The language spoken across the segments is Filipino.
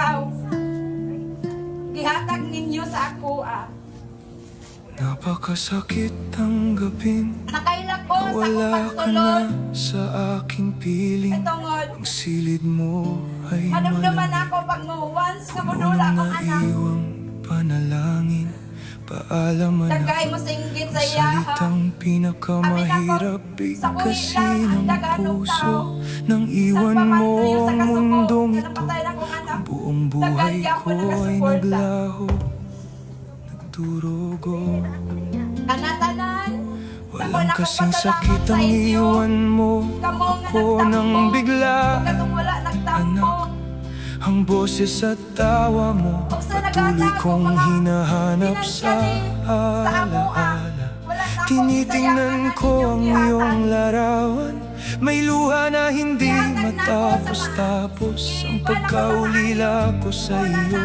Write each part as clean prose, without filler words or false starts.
ikaw. Gihatag ninyo sa ako Napakasakit tanggapin Nakaila ko sa wala ka pagsulod. na sa aking piling. Ay tungod. Ang silid mo ay Madumduman malamig. ako pag mo once nga Puno budula ng akong anak. naiwang panalangin. Paalam Dagay anak, mo singgit sa ang iya ha. salitang pinakamahirap Sa kuwi bigkasin lang ang ng daganong puso. tao. Nang iwan mo ang mundong ito, Napatay na kong anak. buong buhay Daghan ko gyapon ay nakasuporta. naglaho, nagdurugo. Kanatanan. Walang kasing sakit ang iwan mo ako nang bigla. Katong wala nagtampo. Ang boses at tawa mo patuloy kong hinahanap sa alaala. Tinitingnan ko ang iyong larawan, may luha na hindi matapos-tapos. Ang pagkaulila ko sa iyo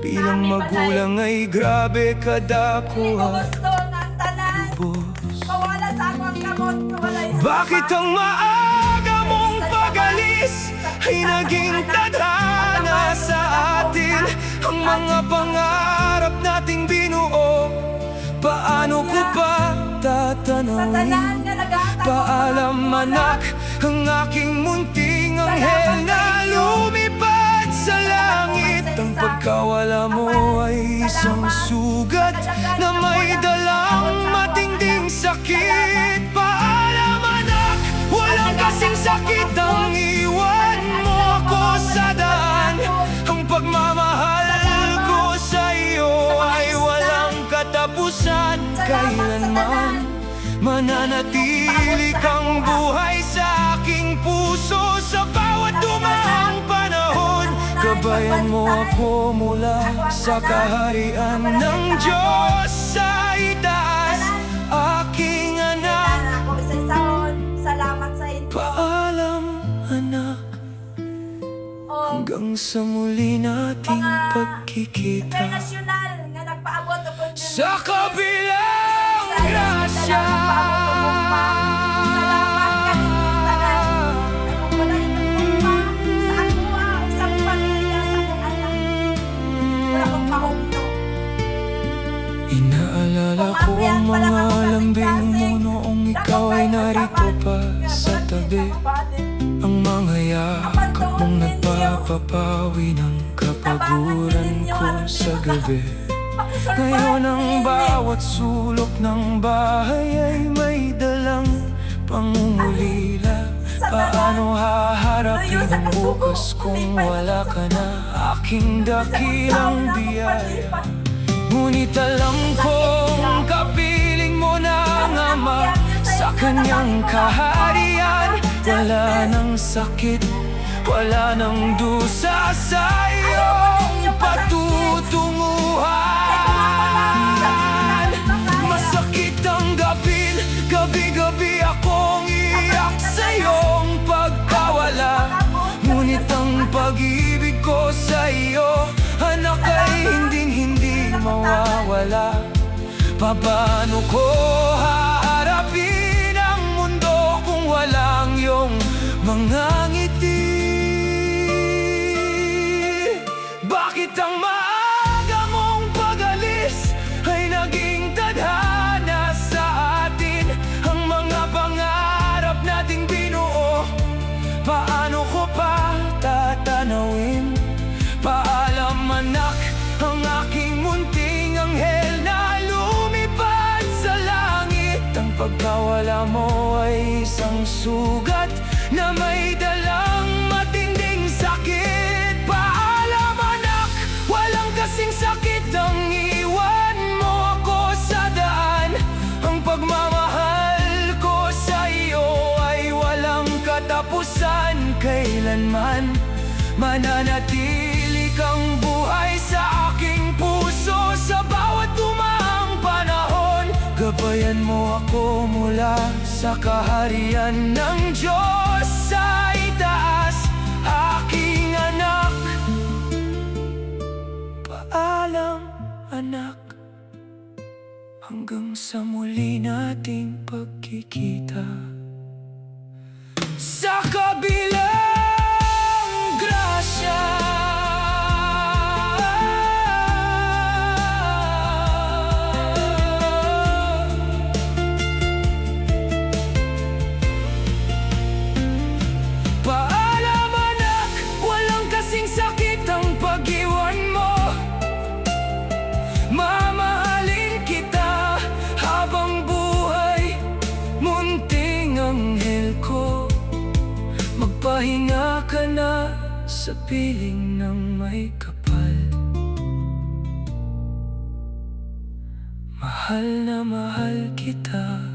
bilang magulang ay grabe kadako at Gusto ng tanan. lubos. Mawala sa akong kamot. Bakit ang maaga mong pag-alis ay naging tadhana sa atin? Ang mga pangarap nating binuo, paano ko pa tatanawin? Paalam anak, ang aking munting anghel na lumipad sa langit. Ang pagkawala mo ay isang sugat na may dalang matinding sakit. Paalam anak, walang kasing sakit ang iwan mo ako sa daan. Ang pagmamahal ko sa iyo ay walang katapusan. Kailanman mananatili kang buhay sa aking puso. Sa bawat dumaang panahon, gabayan mo ako mula sa kaharian ng Diyos sa itaas. Aking anak, Salamat sa inyo. paalam anak, hanggang sa muli nating pagkikita. Internasyonal nga nagpaabot o kung Sa kabilang grasya. Inaalala ko ang mga lambing mo noong ikaw ay narito pa sa tabi. Ang mga yakap mong nagpapapawi ng kapaguran ko sa gabi. Ngayon ang bawat sulok ng bahay ay may dalang pangungulila. Paano haharapin ang bukas kung wala ka na? Aking dakilang biyaya. Ngunit alam kong kapiling mo na ang Ama sa kanyang kaharian. Wala nang sakit, wala nang dusa sa iyong patutunguhan. Masakit ang gapin, gabi-gabi akong iyak sa iyong pagkawala. Ngunit ang pag-ibig ko sa iyo, anak, ay hinding-hindi mawawala. Paano ko haharapin ang mundo kung walang iyong mga ngiti? Bakit ang maaga mong pag-alis ay naging tadhana sa atin? Ang mga pangarap nating binuo, paano ko pa tatanawin? Paalam anak, ang aking munting anghel na lumipad sa langit. Ang pagkawala mo ay isang sugat na may dalang matinding sakit. Paalam anak, walang kasing sakit ang iwan mo ako sa daan. Ang pagmamahal ko sa iyo ay walang katapusan. Kailanman mananatili kang buhay sa aking puso. Sa bawat dumaang panahon, gabayan mo ako mula sa kaharian ng Diyos sa itaas. Aking anak, paalam anak, hanggang sa muli nating pagkikita. Sa kabilang grasya. Humahinga ka na sa piling ng may kapal. Mahal na mahal kita.